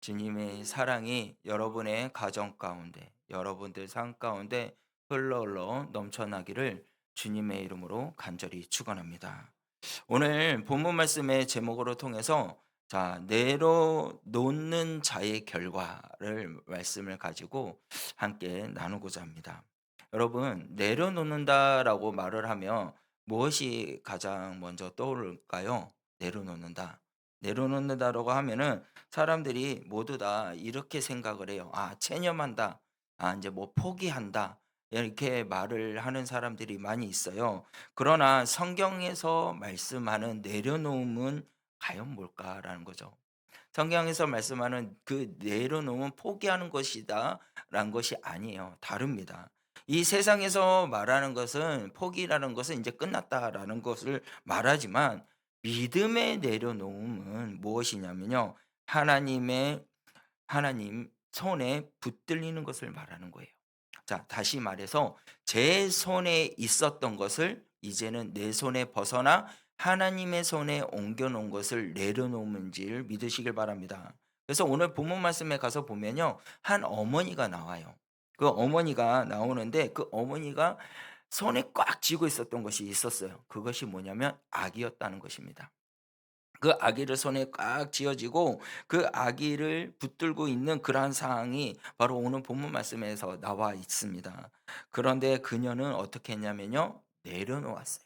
주님의 사랑이 여러분의 가정 가운데, 여러분들 삶 가운데 흘러 넘쳐나기를 주님의 이름으로 간절히 축원합니다. 오늘 본문 말씀의 제목으로 통해서 내려놓는 자의 결과를 말씀을 가지고 함께 나누고자 합니다. 여러분, 내려놓는다라고 말을 하면 무엇이 가장 먼저 떠오를까요? 내려놓는다. 내려놓는다라고 하면은 사람들이 모두 다 이렇게 생각을 해요. 아, 체념한다. 아, 이제 뭐 포기한다. 이렇게 말을 하는 사람들이 많이 있어요. 그러나 성경에서 말씀하는 내려놓음은 과연 뭘까라는 거죠. 성경에서 말씀하는 그 내려놓음은 포기하는 것이다라는 것이 아니에요. 다릅니다. 이 세상에서 말하는 것은 포기라는 것은 이제 끝났다라는 것을 말하지만 믿음의 내려놓음은 무엇이냐면요. 하나님의 하나님 손에 붙들리는 것을 말하는 거예요. 자, 다시 말해서 제 손에 있었던 것을 이제는 내 손에 벗어나 하나님의 손에 옮겨 놓은 것을 내려놓은지를 믿으시길 바랍니다. 그래서 오늘 본문 말씀에 가서 보면요. 한 어머니가 나와요. 그 어머니가 나오는데 그 어머니가 손에 꽉 쥐고 있었던 것이 있었어요. 그것이 뭐냐면 아기였다는 것입니다. 그 아기를 손에 꽉 쥐어지고 그 아기를 붙들고 있는 그러한 상황이 바로 오늘 본문 말씀에서 나와 있습니다. 그런데 그녀는 어떻게 했냐면요. 내려놓았어요.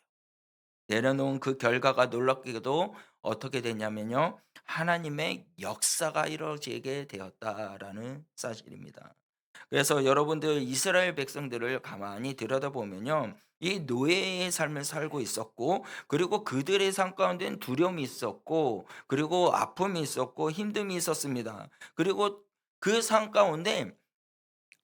내려놓은 그 결과가 놀랍게도 어떻게 됐냐면요. 하나님의 역사가 이루어지게 되었다라는 사실입니다. 그래서 여러분들 이스라엘 백성들을 가만히 들여다보면요. 이 노예의 삶을 살고 있었고, 그리고 그들의 삶 가운데는 두려움이 있었고, 그리고 아픔이 있었고, 힘듦이 있었습니다. 그리고 그 삶 가운데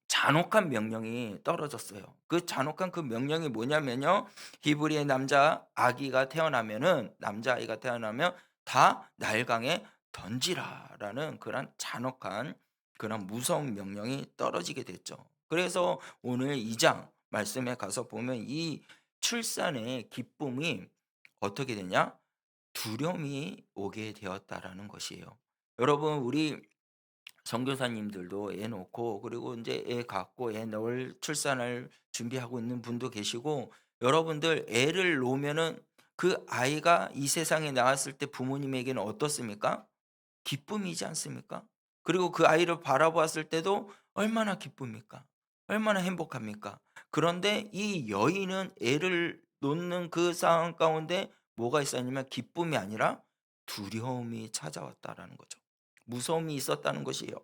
잔혹한 명령이 떨어졌어요. 그 잔혹한 그 명령이 뭐냐면요. 히브리의 남자 아기가 태어나면은 남자아이가 태어나면 다 날강에 던지라라는 그런 잔혹한 그런 무서운 명령이 떨어지게 됐죠. 그래서 오늘 2장 말씀에 가서 보면 이 출산의 기쁨이 어떻게 되냐? 두려움이 오게 되었다라는 것이에요. 여러분, 우리 선교사님들도 애 놓고 그리고 이제 애 갖고 애 넣을 출산을 준비하고 있는 분도 계시고, 여러분들 애를 놓으면은 그 아이가 이 세상에 나왔을 때 부모님에게는 어떻습니까? 기쁨이지 않습니까? 그리고 그 아이를 바라보았을 때도 얼마나 기쁩니까? 얼마나 행복합니까? 그런데 이 여인은 애를 놓는 그 상황 가운데 뭐가 있었냐면 기쁨이 아니라 두려움이 찾아왔다라는 거죠. 무서움이 있었다는 것이에요.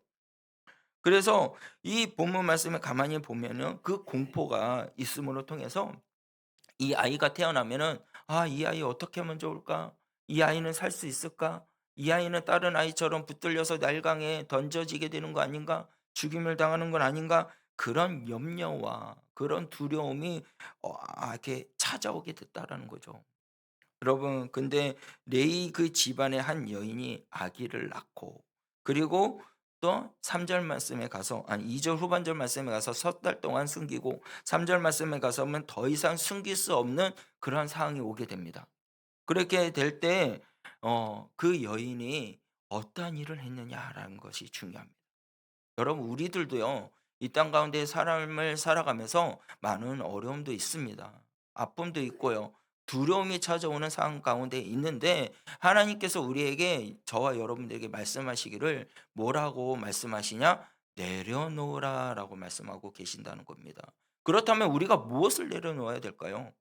그래서 이 본문 말씀을 가만히 보면은 그 공포가 있음으로 통해서 이 아이가 태어나면은 '아, 이 아이 어떻게 하면 좋을까? 이 아이는 살 수 있을까? 이 아이는 다른 아이처럼 붙들려서 날강에 던져지게 되는 거 아닌가? 죽임을 당하는 건 아닌가?' 그런 염려와 그런 두려움이 이렇게 찾아오게 됐다라는 거죠. 여러분, 근데 레위 그 집안의 한 여인이 아기를 낳고, 그리고 또 3절 말씀에 가서, 아니 2절 후반절 말씀에 가서 석 달 동안 숨기고 3절 말씀에 가서는 더 이상 숨길 수 없는 그러한 상황이 오게 됩니다. 그렇게 될 때 그 여인이 어떠한 일을 했느냐라는 것이 중요합니다. 여러분, 우리들도요. 이 땅 가운데 삶을 살아가면서 많은 어려움도 있습니다. 아픔도 있고요. 두려움이 찾아오는 상황 가운데 있는데 하나님께서 우리에게, 저와 여러분들에게 말씀하시기를 뭐라고 말씀하시냐? 내려놓으라라고 말씀하고 계신다는 겁니다. 그렇다면 우리가 무엇을 내려놓아야 될까요?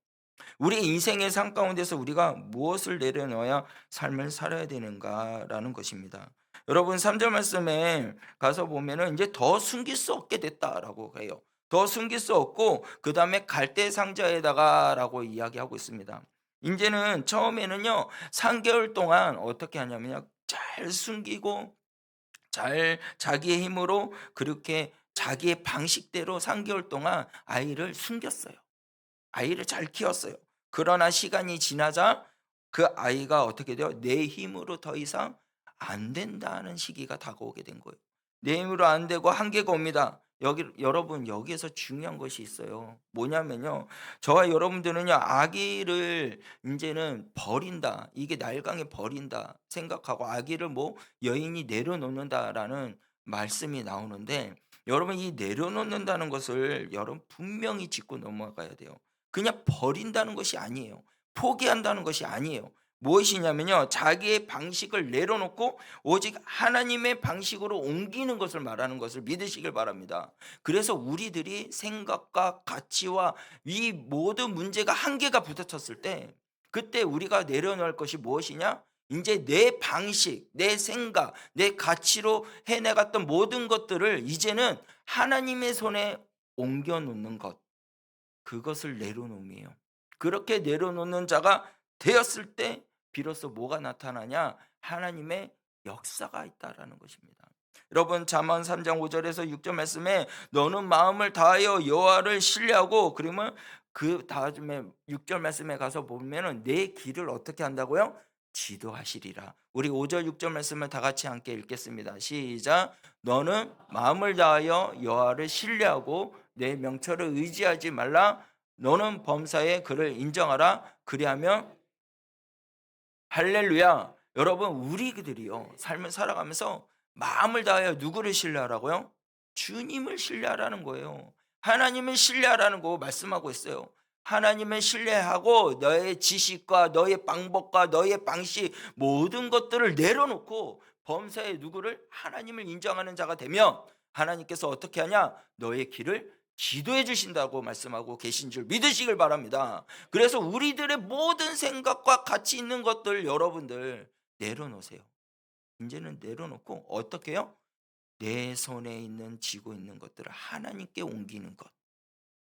우리 인생의 삶 가운데서 우리가 무엇을 내려놓아야 삶을 살아야 되는가라는 것입니다. 여러분, 3절 말씀에 가서 보면은 이제 더 숨길 수 없게 됐다라고 해요. 더 숨길 수 없고 그다음에 갈대 상자에다가라고 이야기하고 있습니다. 인제는 처음에는요. 3 개월 동안 어떻게 하냐면요. 잘 숨기고 잘 자기의 힘으로 그렇게 자기의 방식대로 3 개월 동안 아이를 숨겼어요. 아이를 잘 키웠어요. 그러나 시간이 지나자 그 아이가 어떻게 돼요? 내 힘으로 더 이상 안 된다는 시기가 다가오게 된 거예요. 내 힘으로 안 되고 한계가 옵니다. 여러분, 여기에서 중요한 것이 있어요. 뭐냐면요. 저와 여러분들은요, 아기를 이제는 버린다. 이게 날강에 버린다 생각하고 아기를 뭐 여인이 내려놓는다라는 말씀이 나오는데, 여러분, 이 내려놓는다는 것을 여러분 분명히 짚고 넘어가야 돼요. 그냥 버린다는 것이 아니에요. 포기한다는 것이 아니에요. 무엇이냐면요. 자기의 방식을 내려놓고 오직 하나님의 방식으로 옮기는 것을 말하는 것을 믿으시길 바랍니다. 그래서 우리들이 생각과 가치와 이 모든 문제가 한계가 부딪혔을 때, 그때 우리가 내려놓을 것이 무엇이냐? 이제 내 방식, 내 생각, 내 가치로 해내갔던 모든 것들을 이제는 하나님의 손에 옮겨 놓는 것, 그것을 내려놓음이에요. 그렇게 내려놓는 자가 되었을 때 비로소 뭐가 나타나냐? 하나님의 역사가 있다라는 것입니다. 여러분, 잠언 3장 5절에서 6절 말씀에 너는 마음을 다하여 여호와를 신뢰하고, 그러면 그 다음에 6절 말씀에 가서 보면은 내 길을 어떻게 한다고요? 지도하시리라. 우리 5절 6절 말씀을 다 같이 함께 읽겠습니다. 시작. 너는 마음을 다하여 여호와를 신뢰하고 내 명철을 의지하지 말라. 너는 범사에 그를 인정하라. 그리하면 할렐루야. 여러분, 우리들이요 삶을 살아가면서 마음을 다하여 누구를 신뢰하라고요? 주님을 신뢰하라는 거예요. 하나님을 신뢰하라는 거 말씀하고 있어요. 하나님을 신뢰하고 너의 지식과 너의 방법과 너의 방식 모든 것들을 내려놓고 범사에 누구를 하나님을 인정하는 자가 되면 하나님께서 어떻게 하냐? 너의 길을 지도해 주신다고 말씀하고 계신 줄 믿으시길 바랍니다. 그래서 우리들의 모든 생각과 가치 있는 것들 여러분들 내려놓으세요. 이제는 내려놓고 어떻게 해요? 내 손에 있는 쥐고 있는 것들을 하나님께 옮기는 것.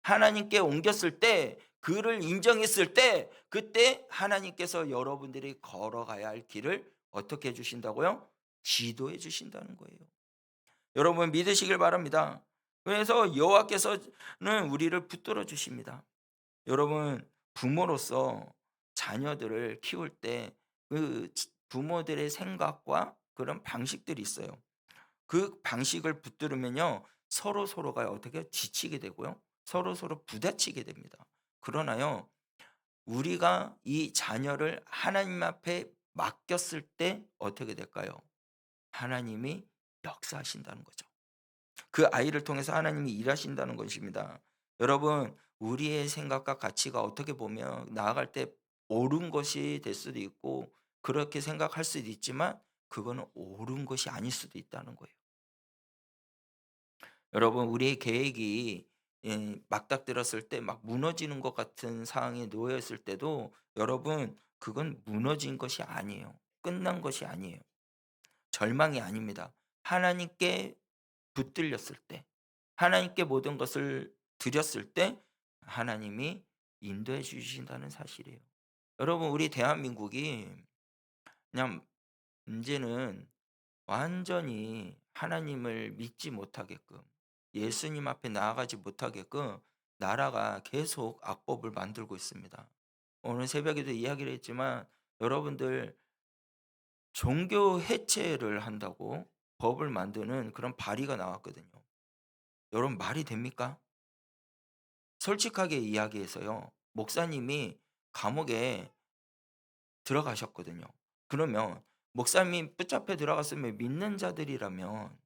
하나님께 옮겼을 때, 그를 인정했을 때, 그때 하나님께서 여러분들이 걸어가야 할 길을 어떻게 해주신다고요? 지도해 주신다는 거예요. 여러분, 믿으시길 바랍니다. 그래서 여호와께서는 우리를 붙들어 주십니다. 여러분, 부모로서 자녀들을 키울 때 그 부모들의 생각과 그런 방식들이 있어요. 그 방식을 붙들으면요, 서로가 어떻게 지치게 되고요, 서로 부딪히게 됩니다. 그러나요, 우리가 이 자녀를 하나님 앞에 맡겼을 때 어떻게 될까요? 하나님이 역사하신다는 거죠. 그 아이를 통해서 하나님이 일하신다는 것입니다. 여러분, 우리의 생각과 가치가 어떻게 보면 나아갈 때 옳은 것이 될 수도 있고 그렇게 생각할 수도 있지만, 그거는 옳은 것이 아닐 수도 있다는 거예요. 여러분, 우리의 계획이 맞닥뜨렸을 때 막 무너지는 것 같은 상황에 놓여 있을 때도 여러분, 그건 무너진 것이 아니에요. 끝난 것이 아니에요. 절망이 아닙니다. 하나님께 붙들렸을 때, 하나님께 모든 것을 드렸을 때 하나님이 인도해 주신다는 사실이에요. 여러분, 우리 대한민국이 그냥 이제는 완전히 하나님을 믿지 못하게끔, 예수님 앞에 나아가지 못하게끔 나라가 계속 악법을 만들고 있습니다. 오늘 새벽에도 이야기를 했지만 여러분들, 종교 해체를 한다고 법을 만드는 그런 발의가 나왔거든요. 여러분, 말이 됩니까? 솔직하게 이야기해서요, 목사님이 감옥에 들어가셨거든요. 그러면 목사님이 붙잡혀 들어갔으면 믿는 자들이라면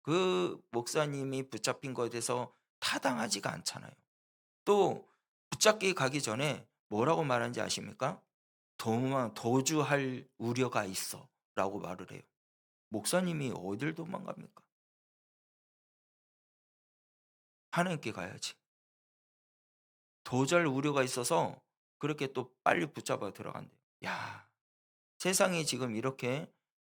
그 목사님이 붙잡힌 것에 대해서 타당하지가 않잖아요. 또 붙잡기 가기 전에 뭐라고 말하는지 아십니까? 도주할 우려가 있어 라고 말을 해요. 목사님이 어딜 도망갑니까? 하나님께 가야지. 도주할 우려가 있어서 그렇게 또 빨리 붙잡아 들어간대요. 야, 세상이 지금 이렇게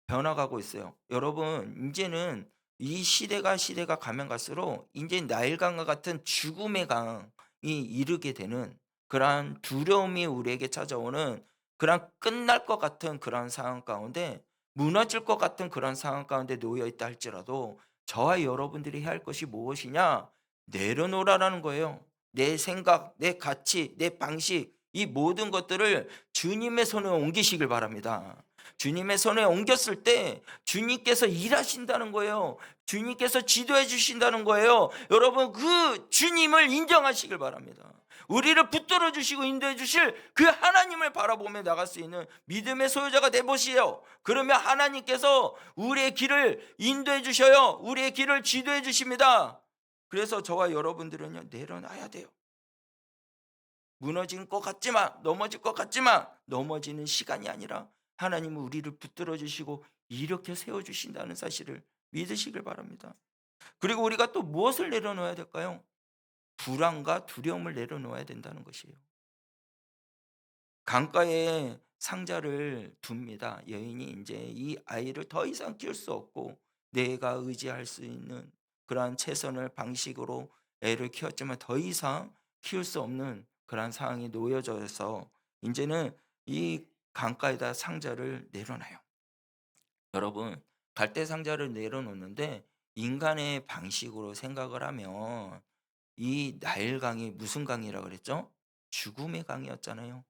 변화가고 있어요. 여러분, 이제는 이 시대가 가면 갈수록 이제 나일강과 같은 죽음의 강이 이르게 되는 그러한 두려움이 우리에게 찾아오는, 그러한 끝날 것 같은 그런 상황 가운데, 무너질 것 같은 그런 상황 가운데 놓여 있다 할지라도 저와 여러분들이 해야 할 것이 무엇이냐? 내려놓으라는 거예요. 내 생각, 내 가치, 내 방식, 이 모든 것들을 주님의 손에 옮기시길 바랍니다. 주님의 손에 옮겼을 때 주님께서 일하신다는 거예요. 주님께서 지도해 주신다는 거예요. 여러분, 그 주님을 인정하시길 바랍니다. 우리를 붙들어 주시고 인도해 주실 그 하나님을 바라보며 나갈 수 있는 믿음의 소유자가 돼 보시오. 그러면 하나님께서 우리의 길을 인도해 주셔요. 우리의 길을 지도해 주십니다. 그래서 저와 여러분들은요, 내려놔야 돼요. 무너진 것 같지만, 넘어질 것 같지만 넘어지는 시간이 아니라 하나님은 우리를 붙들어 주시고 이렇게 세워 주신다는 사실을 믿으시길 바랍니다. 그리고 우리가 또 무엇을 내려놓아야 될까요? 불안과 두려움을 내려놓아야 된다는 것이에요. 강가에 상자를 둡니다. 여인이 이제 이 아이를 더 이상 키울 수 없고 내가 의지할 수 있는 그러한 최선의 방식으로 애를 키웠지만 더 이상 키울 수 없는 그러한 상황이 놓여져서 이제는 이 강가에다 상자를 내려놔요. 여러분, 갈대 상자를 내려놓는데 인간의 방식으로 생각을 하면 이 나일강이 무슨 강이라 그랬죠? 죽음의 강이었잖아요.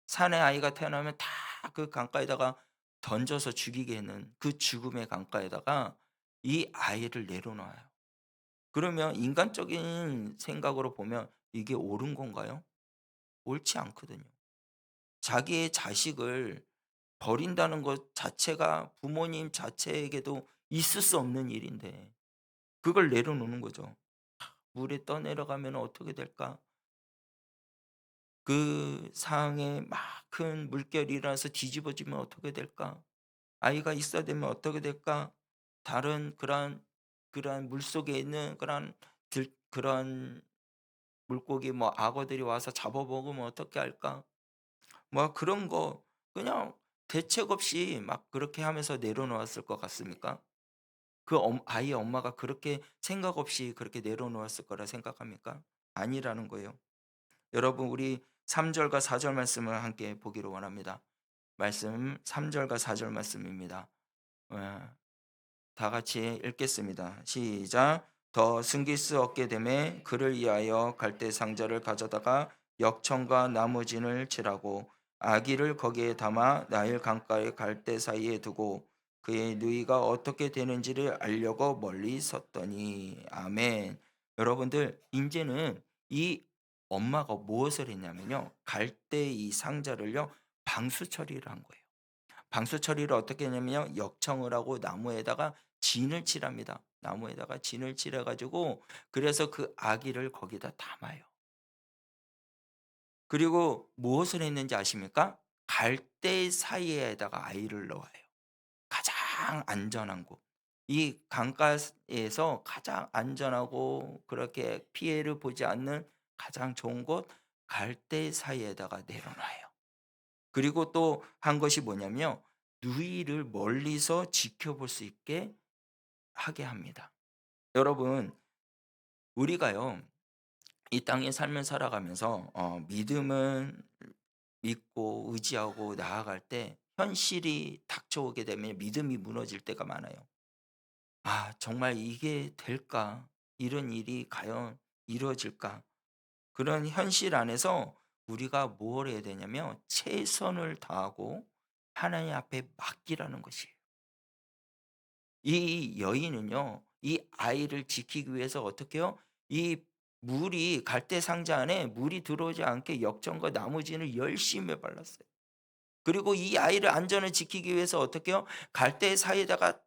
산에 아이가 태어나면 다 그 강가에다가 던져서 죽이게 하는 그 죽음의 강가에다가 이 아이를 내려놔요. 그러면 인간적인 생각으로 보면 이게 옳은 건가요? 옳지 않거든요. 자기의 자식을 버린다는 것 자체가 부모님 자체에게도 있을 수 없는 일인데 그걸 내려놓는 거죠. 물에 떠내려가면 어떻게 될까? 그 상황에 막 큰 물결이 일어나서 뒤집어지면 어떻게 될까? 아이가 있어야 되면 어떻게 될까? 다른 그러한 물속에 있는 그런 물고기 뭐 악어들이 와서 잡아먹으면 어떻게 할까? 뭐 그런 거 그냥 대책 없이 막 그렇게 하면서 내려놓았을 것 같습니까? 아이의 엄마가 그렇게 생각 없이 그렇게 내려놓았을 거라 생각합니까? 아니라는 거예요. 여러분, 우리 3 절과 4절 말씀을 함께 보기를 원합니다. 말씀 3 절과 4절 말씀입니다. 어 다 같이 읽겠습니다. 시작. 더 숨길 수 없게 되매 그를 위하여 갈대 상자를 가져다가 역청과 나무진을 칠하고 아기를 거기에 담아 나일 강가의 갈대 사이에 두고 그의 누이가 어떻게 되는지를 알려고 멀리 섰더니. 아멘. 여러분들, 이제는 이 엄마가 무엇을 했냐면요, 갈대 이 상자를요 방수 처리를 한 거예요. 방수 처리를 어떻게 했냐면요, 역청을 하고 나무에다가 진을 칠합니다. 나무에다가 진을 칠해 가지고 그래서 그 아기를 거기다 담아요. 그리고 무엇을 했는지 아십니까? 갈대 사이에다가 아이를 넣어요. 가장 안전한 곳. 이 강가에서 가장 안전하고 그렇게 피해를 보지 않는 가장 좋은 곳, 갈대 사이에다가 내려놔요. 그리고 또 한 것이 뭐냐면요, 누이를 멀리서 지켜볼 수 있게 하게 합니다. 여러분, 우리가요 이 땅에 삶을 살아가면서 믿음은 믿고 의지하고 나아갈 때 현실이 닥쳐오게 되면 믿음이 무너질 때가 많아요. '아, 정말 이게 될까? 이런 일이 과연 이루어질까?' 그런 현실 안에서 우리가 뭘 해야 되냐면 최선을 다하고 하나님 앞에 맡기라는 것이에요. 이 여인은요, 이 아이를 지키기 위해서 어떻게 해요? 이 물이 갈대 상자 안에 물이 들어오지 않게 역청과 나무진을 열심히 발랐어요. 그리고 이 아이를 안전을 지키기 위해서 어떻게 해요? 갈대 사이에다가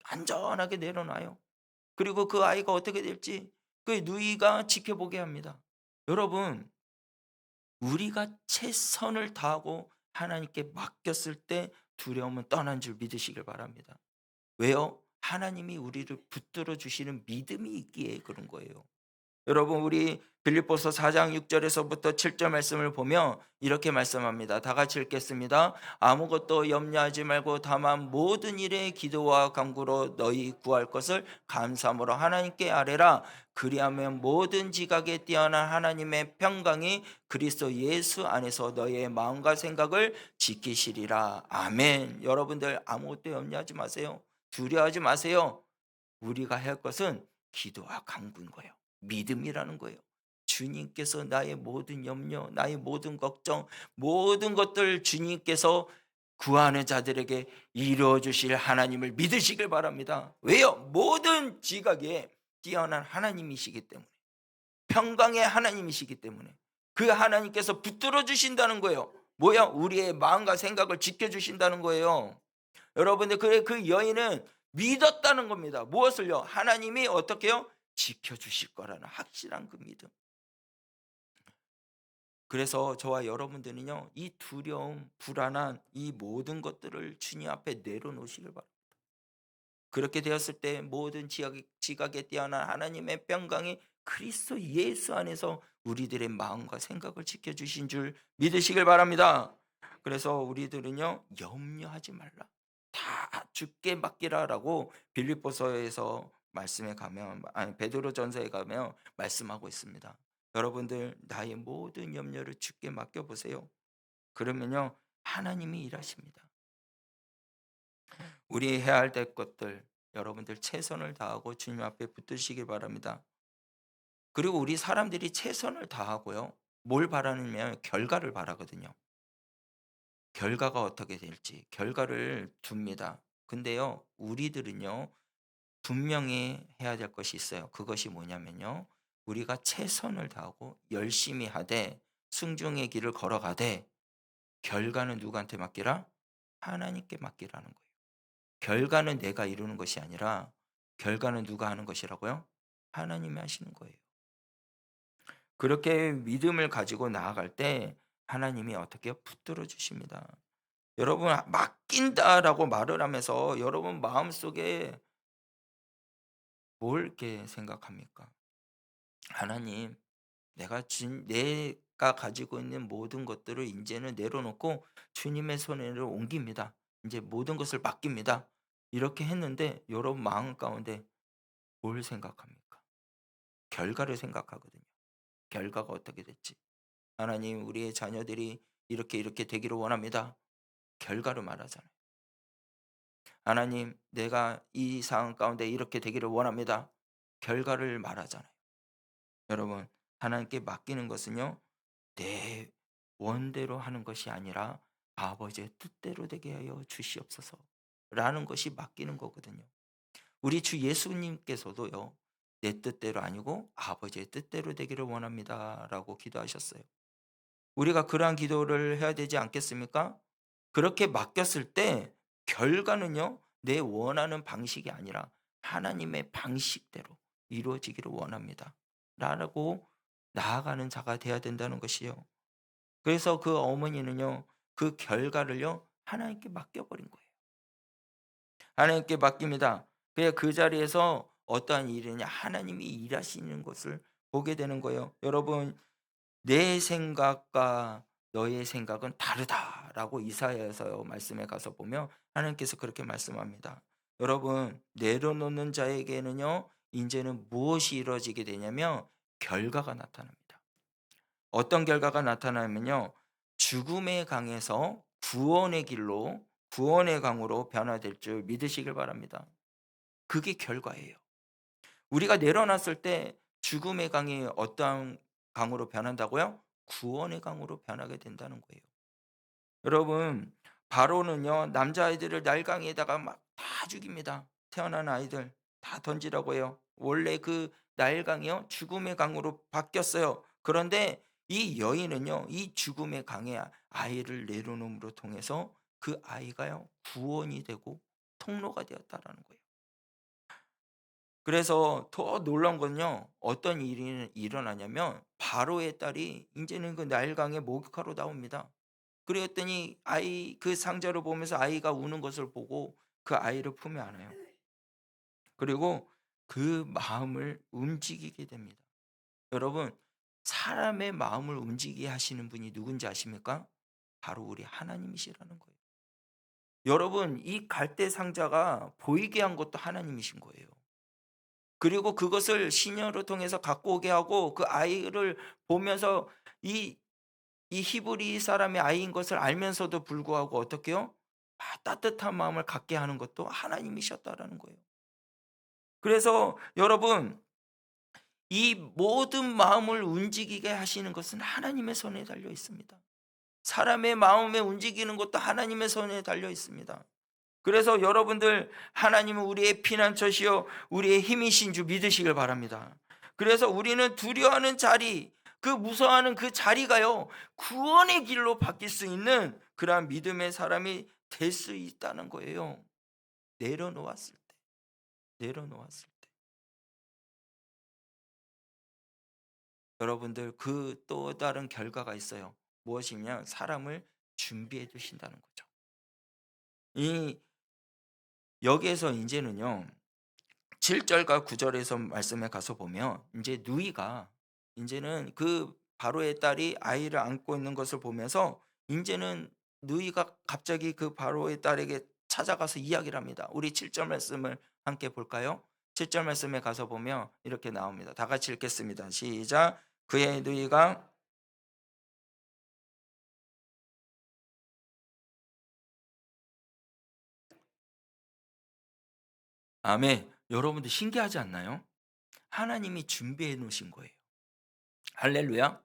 안전하게 내려놔요. 그리고 그 아이가 어떻게 될지 그 누이가 지켜보게 합니다. 여러분, 우리가 최선을 다하고 하나님께 맡겼을 때 두려움은 떠난 줄 믿으시길 바랍니다. 왜요? 하나님이 우리를 붙들어 주시는 믿음이 있기에 그런 거예요. 여러분, 우리 빌립보서 4장 6 절에서부터 7절 말씀을 보면 이렇게 말씀합니다. 다 같이 읽겠습니다. 아무것도 염려하지 말고 다만 모든 일에 기도와 간구로 너희 구할 것을 감사함으로 하나님께 아뢰라. 그리하면 모든 지각에 뛰어난 하나님의 평강이 그리스도 예수 안에서 너희의 마음과 생각을 지키시리라. 아멘. 여러분들, 아무것도 염려하지 마세요. 두려워하지 마세요. 우리가 할 것은 기도와 간구인 거예요. 믿음이라는 거예요. 주님께서 나의 모든 염려, 나의 모든 걱정, 모든 것들 주님께서 구하는 자들에게 이루어 주실 하나님을 믿으시길 바랍니다. 왜요? 모든 지각에 뛰어난 하나님이시기 때문에, 평강의 하나님이시기 때문에 그 하나님께서 붙들어 주신다는 거예요. 뭐야? 우리의 마음과 생각을 지켜 주신다는 거예요. 여러분들, 그 여인은 믿었다는 겁니다. 무엇을요? 하나님이 어떻게 요? 지켜 주실 거라는 확실한 그 믿음. 그래서 저와 여러분들은요, 이 두려움, 불안한 이 모든 것들을 주님 앞에 내려놓으시길 바랍니다. 그렇게 되었을 때 모든 지각에 뛰어난 하나님의 평강이 그리스도 예수 안에서 우리들의 마음과 생각을 지켜주신 줄 믿으시길 바랍니다. 그래서 우리들은요, 염려하지 말라, 다 주께 맡기라라고 빌립보서에서 말씀에 가면, 아니 베드로전서에 가면 말씀하고 있습니다. 여러분들, 나의 모든 염려를 주께 맡겨 보세요. 그러면요, 하나님이 일하십니다. 우리 해야 할 것들, 여러분들 최선을 다하고 주님 앞에 붙드시길 바랍니다. 그리고 우리 사람들이 최선을 다하고요, 뭘 바라느냐면 결과를 바라거든요. 결과가 어떻게 될지 결과를 둡니다. 근데요, 우리들은요, 분명히 해야 될 것이 있어요. 그것이 뭐냐면요, 우리가 최선을 다하고 열심히 하되 순종의 길을 걸어가되 결과는 누구한테 맡기라? 하나님께 맡기라는 거예요. 결과는 내가 이루는 것이 아니라 결과는 누가 하는 것이라고요? 하나님이 하시는 거예요. 그렇게 믿음을 가지고 나아갈 때 하나님이 어떻게 붙들어 주십니다. 여러분, 맡긴다라고 말을 하면서 여러분 마음속에 뭘 이렇게 생각합니까? 하나님, 내가 가지고 있는 모든 것들을 이제는 내려놓고 주님의 손으로 옮깁니다. 이제 모든 것을 맡깁니다. 이렇게 했는데 여러분 마음 가운데 뭘 생각합니까? 결과를 생각하거든요. 결과가 어떻게 됐지? 하나님, 우리의 자녀들이 이렇게 이렇게 되기를 원합니다. 결과를 말하잖아요. 하나님, 내가 이 상황 가운데 이렇게 되기를 원합니다. 결과를 말하잖아요. 여러분, 하나님께 맡기는 것은요, 내 원대로 하는 것이 아니라 아버지의 뜻대로 되게 하여 주시옵소서 라는 것이 맡기는 거거든요. 우리 주 예수님께서도요, 내 뜻대로 아니고 아버지의 뜻대로 되기를 원합니다 라고 기도하셨어요. 우리가 그러한 기도를 해야 되지 않겠습니까? 그렇게 맡겼을 때 결과는요, 내 원하는 방식이 아니라 하나님의 방식대로 이루어지기를 원합니다 라고 나아가는 자가 돼야 된다는 것이요. 그래서 그 어머니는요, 그 결과를요, 하나님께 맡겨버린 거예요. 하나님께 맡깁니다. 그냥 그 자리에서 어떠한 일이냐, 하나님이 일하시는 것을 보게 되는 거예요. 여러분, 내 생각과 너의 생각은 다르다라고 이사야서 말씀에 가서 보면 하나님께서 그렇게 말씀합니다. 여러분, 내려놓는 자에게는요, 이제는 무엇이 이루어지게 되냐면 결과가 나타납니다. 어떤 결과가 나타나면요, 죽음의 강에서 구원의 길로, 구원의 강으로 변화될 줄 믿으시길 바랍니다. 그게 결과예요. 우리가 내려놨을 때 죽음의 강이 어떠한 강으로 변한다고요? 구원의 강으로 변하게 된다는 거예요. 여러분, 바로는요, 남자아이들을 날강에다가 막 다 죽입니다. 태어난 아이들 다 던지라고 해요. 원래 그 나일강이요, 죽음의 강으로 바뀌었어요. 그런데 이 여인은요, 이 죽음의 강에 아이를 내려놓음으로 통해서 그 아이가요, 구원이 되고 통로가 되었다라는 거예요. 그래서 더 놀라운 건요, 어떤 일이 일어나냐면 바로의 딸이 인제는 그 나일강의 목욕하러 나옵니다. 그랬더니 그 상자를 보면서 아이가 우는 것을 보고 그 아이를 품에 안아요. 그리고 그 마음을 움직이게 됩니다. 여러분, 사람의 마음을 움직이게 하시는 분이 누군지 아십니까? 바로 우리 하나님이시라는 거예요. 여러분, 이 갈대 상자가 보이게 한 것도 하나님이신 거예요. 그리고 그것을 시녀를 통해서 갖고 오게 하고 그 아이를 보면서 이 히브리 사람의 아이인 것을 알면서도 불구하고 어떻게 요? 따뜻한 마음을 갖게 하는 것도 하나님이셨다라는 거예요. 그래서 여러분, 이 모든 마음을 움직이게 하시는 것은 하나님의 손에 달려 있습니다. 사람의 마음에 움직이는 것도 하나님의 손에 달려 있습니다. 그래서 여러분들, 하나님은 우리의 피난처시요 우리의 힘이신 줄 믿으시길 바랍니다. 그래서 우리는 두려워하는 자리, 그 무서워하는 그 자리가요, 구원의 길로 바뀔 수 있는 그러한 믿음의 사람이 될 수 있다는 거예요. 내려놓았을 때, 내려놓았을 때. 여러분들, 그 또 다른 결과가 있어요. 무엇이냐? 사람을 준비해 주신다는 거죠. 이 여기에서 이제는요, 7절과 9절에서 말씀에 가서 보면 이제 누이가, 이제는 그 바로의 딸이 아이를 안고 있는 것을 보면서 이제는 누이가 갑자기 그 바로의 딸에게 찾아가서 이야기를 합니다. 우리 7절 말씀을 함께 볼까요? 7절 말씀에 가서 보면 이렇게 나옵니다. 다 같이 읽겠습니다. 시작. 그의 누이가, 아멘. 여러분들 신기하지 않나요? 하나님이 준비해 놓으신 거예요. 할렐루야.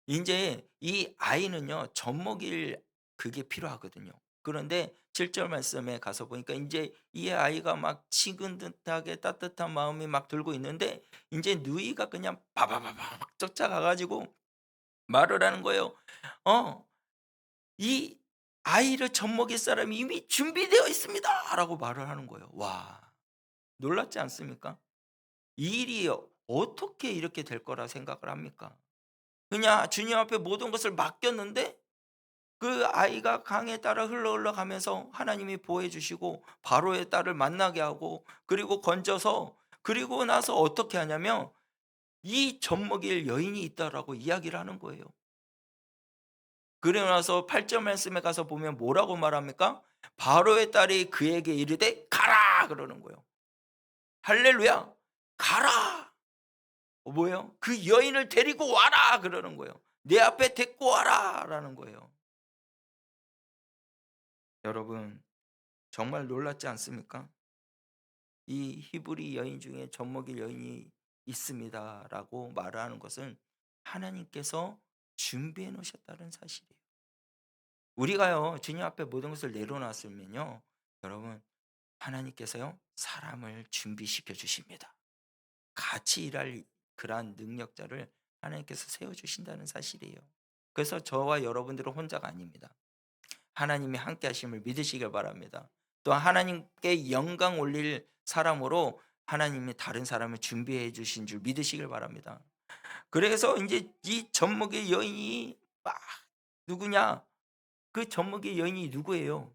인제 이 아이는요, 젖먹일 그게 필요하거든요. 그런데 7절 말씀에 가서 보니까 인제 이 아이가 막 지근듯하게 따뜻한 마음이 막 들고 있는데, 인제 누이가 그냥 바바바바 막 쫓아가 가지고 말을 하는 거예요. 어 "이 아이를 젖먹일 사람이 이미 준비되어 있습니다."라고 말을 하는 거예요. 와, 놀랍지 않습니까? 이 일이 어떻게 이렇게 될 거라 생각을 합니까? 그냥 주님 앞에 모든 것을 맡겼는데, 그 아이가 강에 따라 흘러가면서 하나님이 보호해 주시고 바로의 딸을 만나게 하고, 그리고 건져서, 그리고 나서 어떻게 하냐면 이 젖먹일 여인이 있다라고 이야기를 하는 거예요. 그리고 나서 8절 말씀에 가서 보면 뭐라고 말합니까? 바로의 딸이 그에게 이르되 가라 그러는 거예요. 할렐루야. 가라. 뭐예요? 그 여인을 데리고 와라 그러는 거예요. 내 앞에 데리고 와라라는 거예요. 여러분, 정말 놀랍지 않습니까? 이 히브리 여인 중에 젖먹일 여인이 있습니다라고 말하는 것은 하나님께서 준비해 놓으셨다는 사실이에요. 우리가요, 주님 앞에 모든 것을 내려놨으면요, 여러분, 하나님께서요 사람을 준비시켜 주십니다. 같이 일할 그러한 능력자를 하나님께서 세워 주신다는 사실이에요. 그래서 저와 여러분들은 혼자가 아닙니다. 하나님이 함께 하심을 믿으시길 바랍니다. 또 하나님께 영광 올릴 사람으로 하나님이 다른 사람을 준비해 주신 줄 믿으시길 바랍니다. 그래서 이제 이 젖먹이 여인이 막, 누구냐? 그 젖먹이 여인이 누구예요?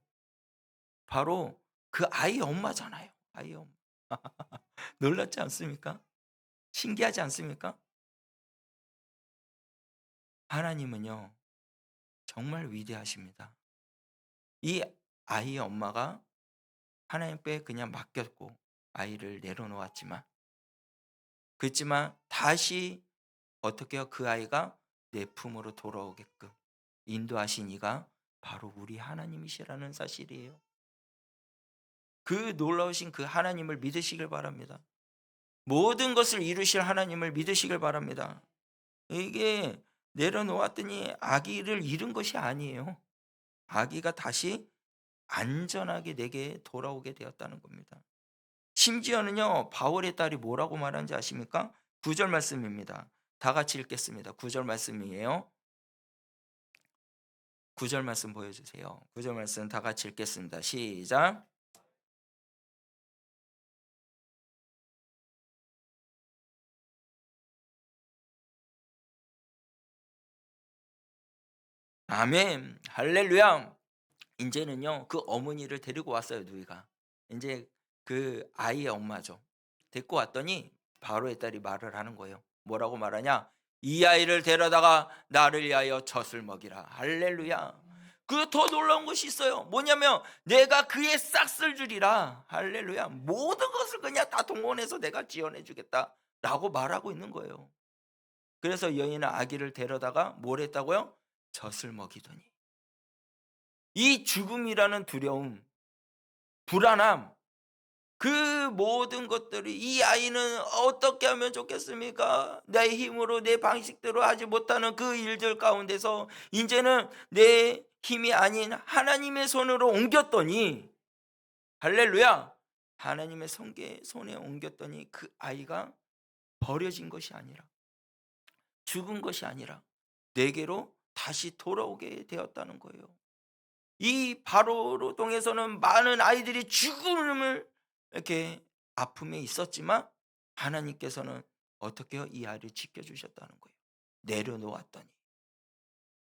바로 그 아이의 엄마잖아요. 아이의 엄마. 놀랍지 않습니까? 신기하지 않습니까? 하나님은요, 정말 위대하십니다. 이 아이의 엄마가 하나님께 그냥 맡겼고 아이를 내려놓았지만, 그렇지만 다시 어떻게 해요? 그 아이가 내 품으로 돌아오게끔 인도하신 이가 바로 우리 하나님이시라는 사실이에요. 그 놀라우신 그 하나님을 믿으시길 바랍니다. 모든 것을 이루실 하나님을 믿으시길 바랍니다. 이게 내려놓았더니 아기를 잃은 것이 아니에요. 아기가 다시 안전하게 내게 돌아오게 되었다는 겁니다. 심지어는요, 바울의 딸이 뭐라고 말하는지 아십니까? 9절 말씀입니다. 다 같이 읽겠습니다. 9절 말씀이에요. 9절 말씀 보여주세요. 9절 말씀 다 같이 읽겠습니다. 시작. 아멘. 할렐루야. 인제는요, 그 어머니를 데리고 왔어요, 누이가. 인제 그 아이의 엄마죠. 데리고 왔더니 바로의 딸이 말을 하는 거예요. 뭐라고 말하냐? "이 아이를 데려다가 나를 위하여 젖을 먹이라." 할렐루야. 그 더 놀라운 것이 있어요. 뭐냐면 "내가 그의 싹쓸 주리라." 할렐루야. 모든 것을 그냥 다 동원해서 "내가 지원해 주겠다."라고 말하고 있는 거예요. 그래서 여인은 아기를 데려다가 뭘 했다고요? 젖을 먹이더니. 이 죽음이라는 두려움, 불안함, 그 모든 것들이 이 아이는 어떻게 하면 좋겠습니까? 내 힘으로 내 방식대로 하지 못하는 그 일들 가운데서 이제는 내 힘이 아닌 하나님의 손으로 옮겼더니, 할렐루야, 하나님의 손에 옮겼더니 그 아이가 버려진 것이 아니라, 죽은 것이 아니라 내게로 다시 돌아오게 되었다는 거예요. 이 바로로 통해서는 많은 아이들이 죽음을 이렇게 아픔에 있었지만 하나님께서는 어떻게 해요? 이 아이를 지켜주셨다는 거예요. 내려놓았더니.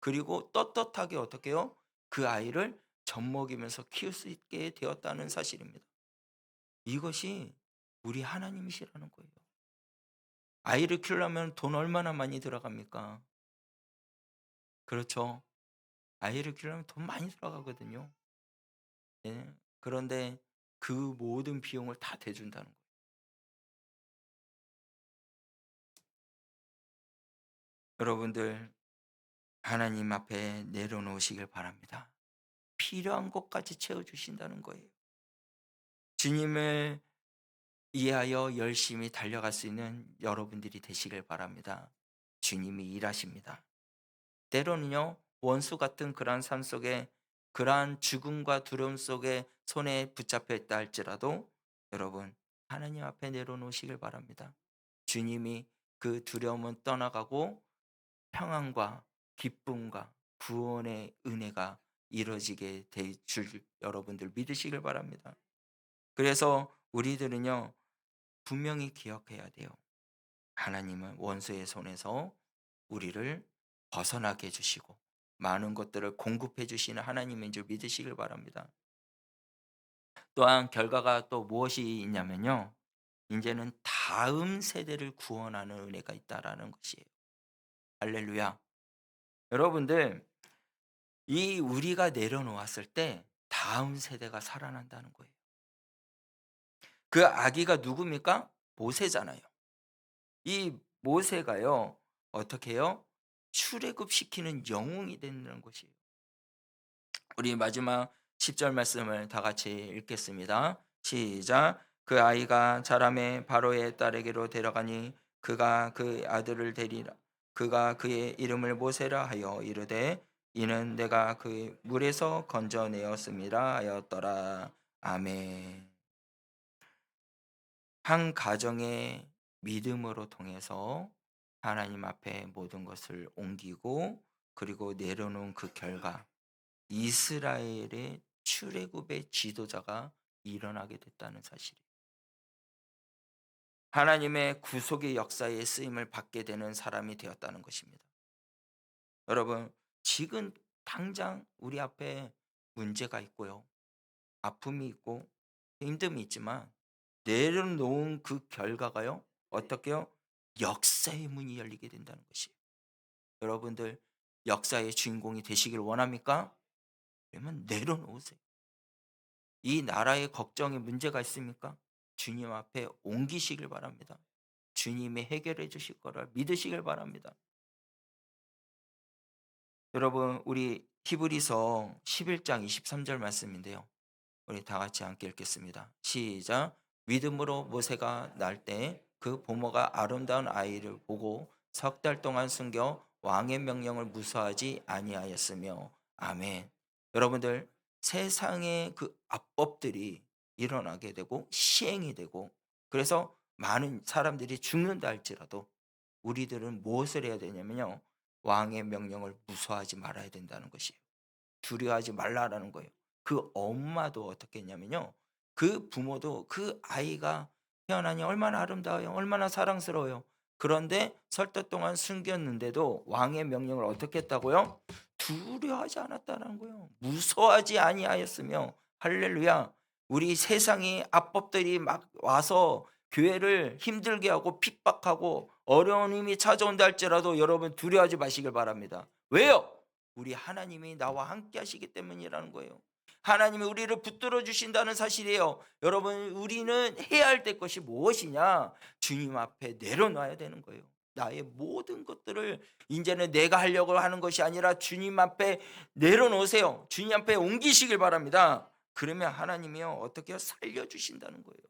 그리고 떳떳하게 어떻게 해요? 그 아이를 젖먹이면서 키울 수 있게 되었다는 사실입니다. 이것이 우리 하나님이시라는 거예요. 아이를 키우려면 돈 얼마나 많이 들어갑니까? 그렇죠. 아이를 키우려면 돈 많이 들어가거든요. 예. 그런데 그 모든 비용을 다 대준다는 거예요. 여러분들, 하나님 앞에 내려놓으시길 바랍니다. 필요한 것까지 채워주신다는 거예요. 주님을 이해하여 열심히 달려갈 수 있는 여러분들이 되시길 바랍니다. 주님이 일하십니다. 때로는요, 원수 같은 그러한 삶 속에, 그러한 죽음과 두려움 속에 손에 붙잡혀 있다 할지라도 여러분, 하나님 앞에 내려놓으시길 바랍니다. 주님이 그 두려움은 떠나가고 평안과 기쁨과 구원의 은혜가 이루어지게 될 줄 여러분들 믿으시길 바랍니다. 그래서 우리들은요, 분명히 기억해야 돼요. 하나님은 원수의 손에서 우리를 벗어나게 해주시고 많은 것들을 공급해 주시는 하나님인 줄 믿으시길 바랍니다. 또한 결과가 또 무엇이 있냐면요, 이제는 다음 세대를 구원하는 은혜가 있다라는 것이에요. 할렐루야. 여러분들, 이 우리가 내려놓았을 때 다음 세대가 살아난다는 거예요. 그 아기가 누굽니까? 모세잖아요. 이 모세가요, 어떻게 해요? 출애굽시키는 영웅이 되는 것이에요. 우리 마지막 10절 말씀을 다 같이 읽겠습니다. 시작. 그 아이가 자라매 바로의 딸에게로 데려가니 그가 그 아들을 데리라. 그가 그의 이름을 모세라 하여 이르되 이는 내가 그 물에서 건져내었음이라 하였더라. 아멘. 한 가정의 믿음으로 통해서 하나님 앞에 모든 것을 옮기고 그리고 내려놓은 그 결과 이스라엘의 출애굽의 지도자가 일어나게 됐다는 사실이에요. 하나님의 구속의 역사에 쓰임을 받게 되는 사람이 되었다는 것입니다. 여러분, 지금 당장 우리 앞에 문제가 있고요, 아픔이 있고 힘듦이 있지만 내려놓은 그 결과가요, 어떻게요? 역사의 문이 열리게 된다는 것이에요. 여러분들, 역사의 주인공이 되시길 원합니까? 그러면 내려놓으세요. 이 나라에 걱정에 문제가 있습니까? 주님 앞에 옮기시길 바랍니다. 주님이 해결해 주실 거를 믿으시길 바랍니다. 여러분, 우리 히브리서 11장 23절 말씀인데요, 우리 다 같이 함께 읽겠습니다. 시작. 믿음으로 모세가 날 때 그 부모가 아름다운 아이를 보고 석 달 동안 숨겨 왕의 명령을 무서워하지 아니하였으며. 아멘. 여러분들, 세상의 그 압법들이 일어나게 되고 시행이 되고 그래서 많은 사람들이 죽는다 할지라도 우리들은 무엇을 해야 되냐면요, 왕의 명령을 무서워하지 말아야 된다는 것이에요. 두려워하지 말라라는 거예요. 그 엄마도 어떻게 했냐면요, 그 부모도 그 아이가 태어나니 얼마나 아름다워요, 얼마나 사랑스러워요. 그런데 설때 동안 숨겼는데도 왕의 명령을 어떻게 했다고요? 두려워하지 않았다는 거예요. 무서워하지 아니하였으며. 할렐루야. 우리 세상이 압법들이 막 와서 교회를 힘들게 하고 핍박하고 어려움이 찾아온다 할지라도 여러분 두려워하지 마시길 바랍니다. 왜요? 우리 하나님이 나와 함께 하시기 때문이라는 거예요. 하나님이 우리를 붙들어 주신다는 사실이에요. 여러분, 우리는 해야 할 것이 무엇이냐? 주님 앞에 내려놔야 되는 거예요. 나의 모든 것들을 이제는 내가 하려고 하는 것이 아니라 주님 앞에 내려놓으세요. 주님 앞에 옮기시길 바랍니다. 그러면 하나님이요, 어떻게 살려주신다는 거예요.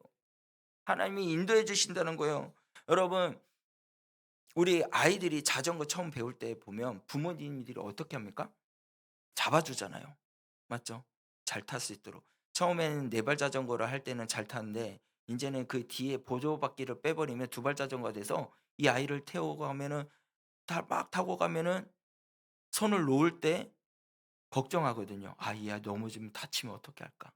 하나님이 인도해 주신다는 거예요. 여러분, 우리 아이들이 자전거 처음 배울 때 보면 부모님들이 어떻게 합니까? 잡아 주잖아요. 맞죠? 잘 탈 수 있도록. 처음에는 네 발 자전거를 할 때는 잘 타는데 인제는 그 뒤에 보조바퀴를 빼버리면 두 발 자전거가 돼서 이 아이를 태우고 가면은 막 타고 가면은 손을 놓을 때 걱정하거든요. '아 이 아이 넘어지면 다치면 어떻게 할까?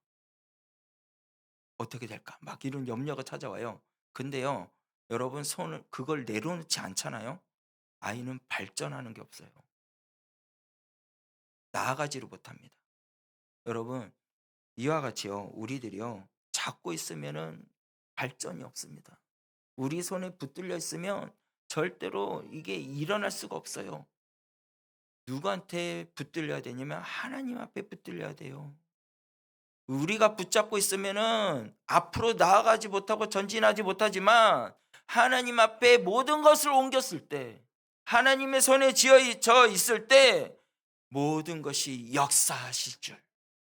어떻게 될까?' 막 이런 염려가 찾아와요. 근데요, 여러분 손을 그걸 내려놓지 않잖아요. 아이는 발전하는 게 없어요. 나아가지를 못합니다. 여러분, 이와 같이요. 우리들이요. 잡고 있으면은 발전이 없습니다. 우리 손에 붙들려 있으면 절대로 이게 일어날 수가 없어요. 누구한테 붙들려야 되냐면 하나님 앞에 붙들려야 돼요. 우리가 붙잡고 있으면은 앞으로 나아가지 못하고 전진하지 못하지만 하나님 앞에 모든 것을 옮겼을 때, 하나님의 손에 져 있을 때 모든 것이 역사하실 줄,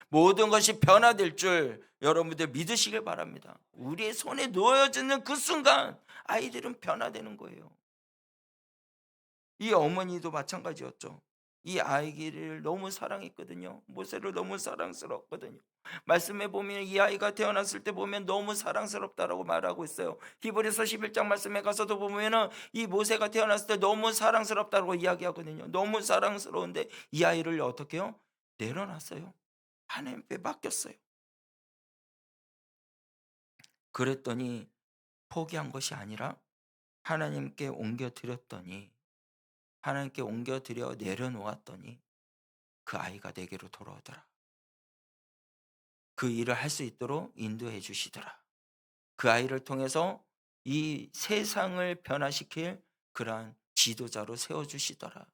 모든 것이 변화될 줄 여러분들 믿으시길 바랍니다. 우리의 손에 놓여지는 그 순간 아이들은 변화되는 거예요. 이 어머니도 마찬가지였죠. 이 아이를 너무 사랑했거든요. 모세를 너무 사랑스러웠거든요. 말씀해 보면 이 아이가 태어났을 때 보면 너무 사랑스럽다라고 말하고 있어요. 히브리서 11장 말씀에 가서도 보면은 이 모세가 태어났을 때 너무 사랑스럽다고 이야기하거든요. 너무 사랑스러운데 이 아이를 어떻게 해요? 내려놨어요. 하나님께 맡겼어요. 그랬더니 포기한 것이 아니라 하나님께 옮겨 드렸더니, 하나님께 옮겨 드려 내려놓았더니 그 아이가 내게로 돌아오더라. 그 일을 할 수 있도록 인도해 주시더라. 그 아이를 통해서 이 세상을 변화시킬 그러한 지도자로 세워 주시더라.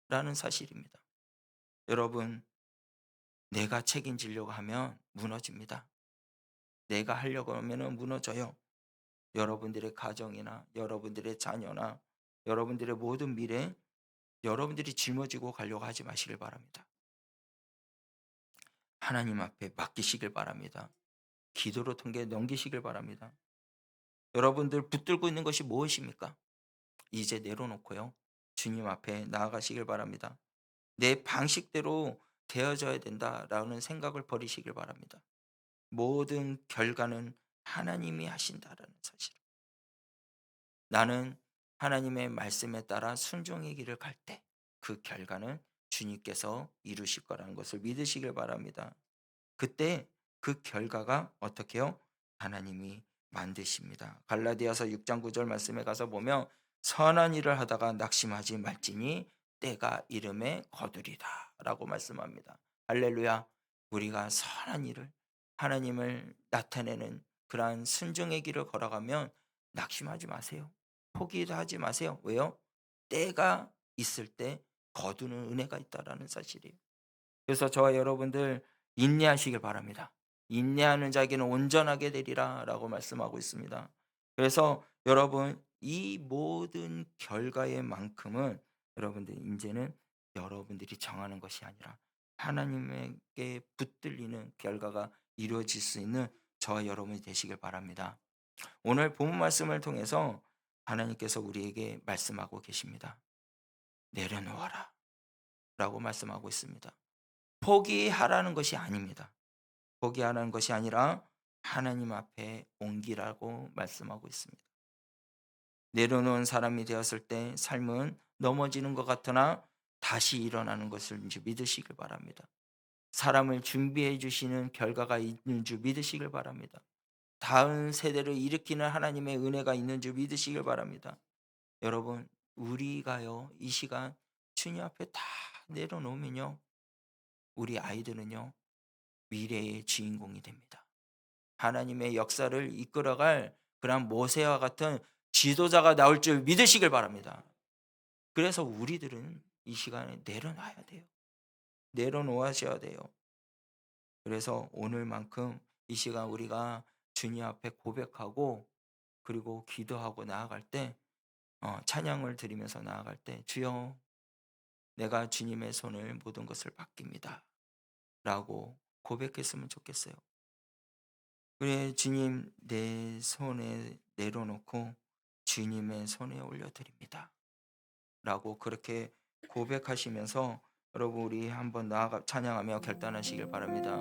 라는 사실입니다. 여러분, 내가 책임지려고 하면 무너집니다. 내가 하려고 하면은 무너져요. 여러분들의 가정이나 여러분들의 자녀나 여러분들의 모든 미래, 여러분들이 짊어지고 가려고 하지 마시길 바랍니다. 하나님 앞에 맡기시길 바랍니다. 기도로 통해 넘기시길 바랍니다. 여러분들 붙들고 있는 것이 무엇입니까? 이제 내려놓고요. 주님 앞에 나아가시길 바랍니다. 내 방식대로 되어져야 된다라는 생각을 버리시길 바랍니다. 모든 결과는 하나님이 하신다라는 사실. 나는 하나님의 말씀에 따라 순종의 길을 갈 때 그 결과는 주님께서 이루실 거라는 것을 믿으시길 바랍니다. 그때 그 결과가 어떻게 요? 하나님이 만드십니다. 갈라디아서 6장 9절 말씀에 가서 보면 선한 일을 하다가 낙심하지 말지니 때가 이름에 거두리다라고 말씀합니다. 할렐루야. 우리가 선한 일을, 하나님을 나타내는 그러한 순종의 길을 걸어가면 낙심하지 마세요. 포기도 하지 마세요. 왜요? 때가 있을 때 거두는 은혜가 있다라는 사실이에요. 그래서 저와 여러분들 인내하시길 바랍니다. 인내하는 자에게는 온전하게 되리라라고 말씀하고 있습니다. 그래서 여러분, 이 모든 결과의 만큼은 여러분들 이제는 여러분들이 정하는 것이 아니라 하나님에게 붙들리는 결과가 이루어질 수 있는 저와 여러분이 되시길 바랍니다. 오늘 본 말씀을 통해서 하나님께서 우리에게 말씀하고 계십니다. 내려놓아라 라고 말씀하고 있습니다. 포기하라는 것이 아닙니다. 포기하라는 것이 아니라 하나님 앞에 옮기라고 말씀하고 있습니다. 내려놓은 사람이 되었을 때 삶은 넘어지는 것 같으나 다시 일어나는 것을 이제 믿으시길 바랍니다. 사람을 준비해 주시는 결과가 있는 줄 믿으시길 바랍니다. 다음 세대를 일으키는 하나님의 은혜가 있는 줄 믿으시길 바랍니다. 여러분, 우리가요, 이 시간 주님 앞에 다 내려놓으면요, 우리 아이들은요, 미래의 주인공이 됩니다. 하나님의 역사를 이끌어갈 그런 모세와 같은 지도자가 나올 줄 믿으시길 바랍니다. 그래서 우리들은 이 시간에 내려놔야 돼요. 내려놓으셔야 돼요. 그래서 오늘만큼 이 시간 우리가 주님 앞에 고백하고 그리고 기도하고 나아갈 때 찬양을 드리면서 나아갈 때 주여 내가 주님의 손을 모든 것을 맡깁니다 라고 고백했으면 좋겠어요. 그래 주님 내 손에 내려놓고 주님의 손에 올려드립니다. 라고 그렇게 고백하시면서 여러분 우리 한번 나아가 찬양하며 결단하시길 바랍니다.